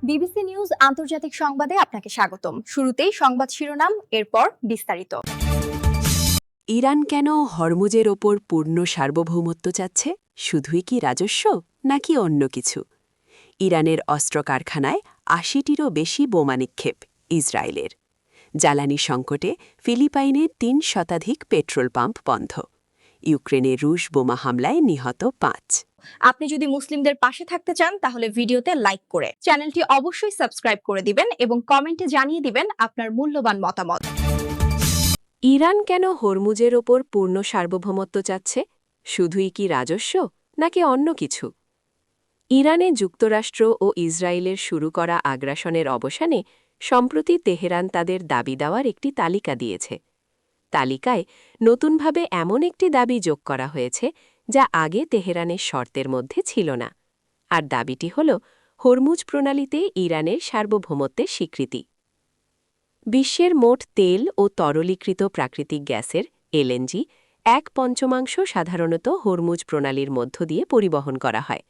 BBC news আন্তর্জাতিক সংবাদে আপনাকে স্বাগতম। শুরুতেই সংবাদ শিরোনাম, এরপর বিস্তারিত। ইরান কেন হরমুজের ওপর পূর্ণ সার্বভৌমত্ব চাচ্ছে? শুধুই কি রাজস্ব নাকি অন্য কিছু? ইরানের অস্ত্র কারখানায় ৮০টিরও বেশি বোমা নিক্ষেপ ইসরায়েলের। জ্বালানি সংকটে ফিলিপাইনে ৩ শতাধিক পেট্রোল পাম্প বন্ধ। ইউক্রেনে রুশ বোমা হামলায় নিহত ৫। আপনি যদি মুসলিমদের পাশে থাকতে চান তাহলে ভিডিওতে লাইক করে চ্যানেলটি অবশ্যই সাবস্ক্রাইব করে দিবেন এবং কমেন্টে জানিয়ে দিবেন আপনার মূল্যবান মতামত। ইরান কেন হরমুজের ওপর পূর্ণ সার্বভৌমত্ব চাচ্ছে? শুধুই কি রাজস্ব নাকি অন্য কিছু? ইরানে যুক্তরাষ্ট্র ও ইসরায়েলের শুরু করা আগ্রাসনের অবসানে সম্প্রতি তেহরান তাদের দাবি দেওয়ার একটি তালিকা দিয়েছে। তালিকায় নতুনভাবে এমন একটি দাবি যোগ করা হয়েছে যা আগে তেহরানের শর্তের মধ্যে ছিল না। আর দাবিটি হল হরমুজ প্রণালীতে ইরানের সার্বভৌমত্বের স্বীকৃতি। বিশ্বের মোট তেল ও তরলীকৃত প্রাকৃতিক গ্যাসের এলএনজি ১/৫ সাধারণত হরমুজ প্রণালীর মধ্য দিয়ে পরিবহন করা হয়।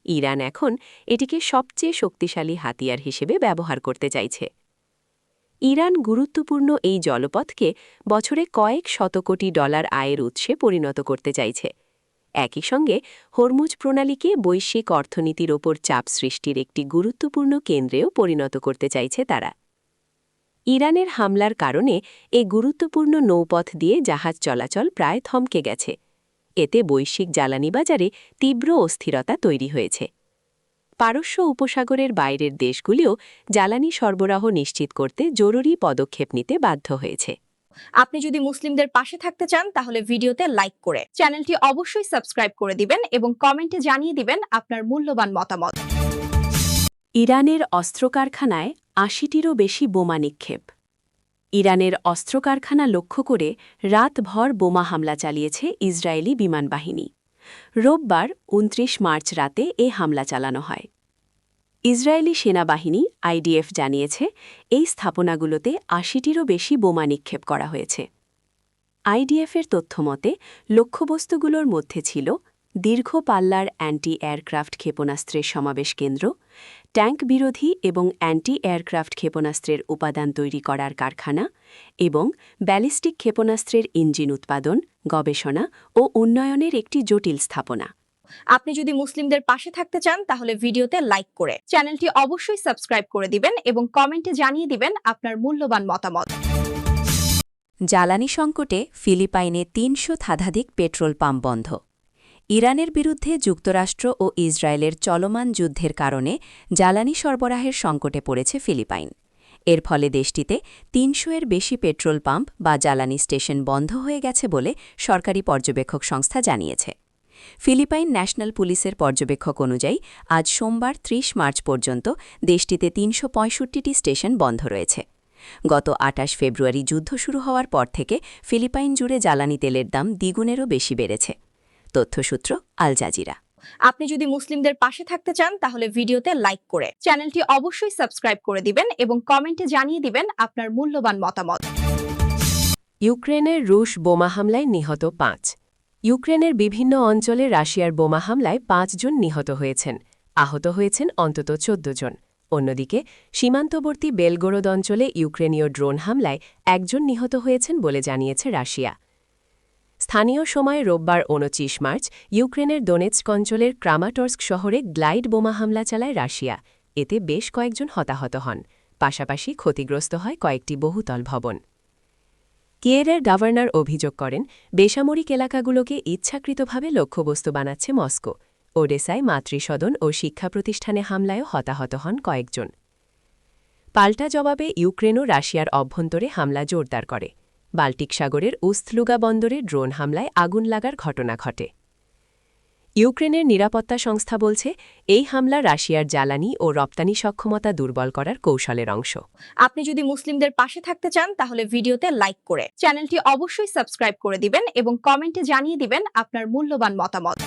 ইরান এখন এটিকে সবচেয়ে শক্তিশালী হাতিয়ার হিসেবে ব্যবহার করতে চাইছে। ইরান গুরুত্বপূর্ণ এই জলপথকে বছরে কয়েক শত কোটি ডলার আয়ের উৎসে পরিণত করতে চাইছে। একই সঙ্গে হরমুজ প্রণালীকে বৈশ্বিক অর্থনীতির ওপর চাপ সৃষ্টির একটি গুরুত্বপূর্ণ কেন্দ্রেও পরিণত করতে চাইছে তারা। ইরানের হামলার কারণে এই গুরুত্বপূর্ণ নৌপথ দিয়ে জাহাজ চলাচল প্রায় থমকে গেছে। এতে বৈশ্বিক জ্বালানি বাজারে তীব্র অস্থিরতা তৈরি হয়েছে। পারস্য উপসাগরের বাইরের দেশগুলিও জ্বালানি সরবরাহ নিশ্চিত করতে জরুরি পদক্ষেপ নিতে বাধ্য হয়েছে। আপনি যদি মুসলিমদের পাশে থাকতে চান তাহলে ভিডিওতে লাইক করে চ্যানেলটি অবশ্যই সাবস্ক্রাইব করে দিবেন এবং কমেন্টে জানিয়ে দিবেন আপনার মূল্যবান মতামত। ইরানের অস্ত্র কারখানায় ৮০টিরও বেশি বোমা নিক্ষেপ। ইরানের অস্ত্র কারখানা লক্ষ্য করে রাতভর বোমা হামলা চালিয়েছে ইসরায়েলি বিমান বাহিনী। রোববার ২৯ মার্চ রাতে এ হামলা চালানো হয়। ইসরায়েলি সেনাবাহিনী আইডিএফ জানিয়েছে এই স্থাপনাগুলোতে ৮০টিরও বেশি বোমা নিক্ষেপ করা হয়েছে। আইডিএফের তথ্যমতে লক্ষ্যবস্তুগুলোর মধ্যে ছিল দীর্ঘ পাল্লার অ্যান্টি এয়ারক্রাফট ক্ষেপণাস্ত্রের সমাবেশ কেন্দ্র, ট্যাঙ্ক বিরোধী এবং অ্যান্টি এয়ারক্রাফট ক্ষেপণাস্ত্রের উপাদান তৈরি করার কারখানা এবং ব্যালিস্টিক ক্ষেপণাস্ত্রের ইঞ্জিন উৎপাদন, গবেষণা ও উন্নয়নের একটি জটিল স্থাপনা। আপনি যদি মুসলিমদের পাশে থাকতে চান তাহলে ভিডিওতে লাইক করে চ্যানেলটি অবশ্যই সাবস্ক্রাইব করে দিবেন এবং কমেন্টে জানিয়ে দিবেন আপনার মূল্যবান মতামত। জ্বালানি সংকটে ফিলিপাইনে ৩০০ শতাধিক পেট্রোল পাম্প বন্ধ। ইরানের বিরুদ্ধে যুক্তরাষ্ট্র ও ইসরায়েলের চলমান যুদ্ধের কারণে জ্বালানি সরবরাহের সংকটে পড়েছে ফিলিপাইন। এর ফলে দেশটিতে ৩০০-এর বেশি পেট্রোল পাম্প বা জ্বালানি স্টেশন বন্ধ হয়ে গেছে বলে সরকারি পর্যবেক্ষক সংস্থা জানিয়েছে। ফিলিপাইন ন্যাশনাল পুলিশের পর্যবেক্ষক অনুযায়ী আজ সোমবার ৩০ মার্চ পর্যন্ত দেশটিতে ৩৬৫টি স্টেশন বন্ধ রয়েছে। গত ২৮ ফেব্রুয়ারি যুদ্ধ শুরু হওয়ার পর থেকে ফিলিপাইন জুড়ে জ্বালানি তেলের দাম দ্বিগুণেরও বেশি বেড়েছে। তথ্যসূত্র আল জাজিরা। আপনি যদি মুসলিমদের পাশে থাকতে চান তাহলে ভিডিওতে লাইক করে চ্যানেলটি অবশ্যই সাবস্ক্রাইব করে দিবেন এবং কমেন্টে জানিয়ে দিবেন আপনার মূল্যবান মতামত। ইউক্রেনের রুশ বোমা হামলায় নিহত ৫। ইউক্রেনের বিভিন্ন অঞ্চলে রাশিয়ার বোমা হামলায় ৫ জন নিহত হয়েছেন। আহত হয়েছেন অন্তত ১৪ জন। অন্যদিকে সীমান্তবর্তী বেলগোরোদ অঞ্চলে ইউক্রেনীয় ড্রোন হামলায় ১ জন নিহত হয়েছেন বলে জানিয়েছে রাশিয়া। স্থানীয় সময় রোববার ২৯ মার্চ ইউক্রেনের দোনেৎস্ক অঞ্চলের ক্রামাটর্স্ক শহরে গ্লাইড বোমা হামলা চালায় রাশিয়া। এতে বেশ কয়েকজন হতাহত হন। পাশাপাশি ক্ষতিগ্রস্ত হয় কয়েকটি বহুতল ভবন। কিয়েভের গভর্নর অভিযোগ করেন বেসামরিক এলাকাগুলোকে ইচ্ছাকৃতভাবে লক্ষ্যবস্তু বানাচ্ছে মস্কো। ওডেসায় মাতৃসদন ও শিক্ষা প্রতিষ্ঠানে হামলায়ও হতাহত হন কয়েকজন। পাল্টা জবাবে ইউক্রেনও রাশিয়ার অভ্যন্তরে হামলা জোরদার করে। বাল্টিক সাগরের উস্তলুগা বন্দরে ড্রোন হামলায় আগুন লাগার ঘটনা ঘটে। ইউক্রেনের নিরাপত্তা সংস্থা বলছে এই হামলা রাশিয়ার জ্বালানি ও রপ্তানি সক্ষমতা দুর্বল করার কৌশলের অংশ। আপনি যদি মুসলিমদের পাশে থাকতে চান তাহলে ভিডিওতে লাইক করে চ্যানেলটি অবশ্যই সাবস্ক্রাইব করে দিবেন এবং কমেন্টে জানিয়ে দিবেন আপনার মূল্যবান মতামত।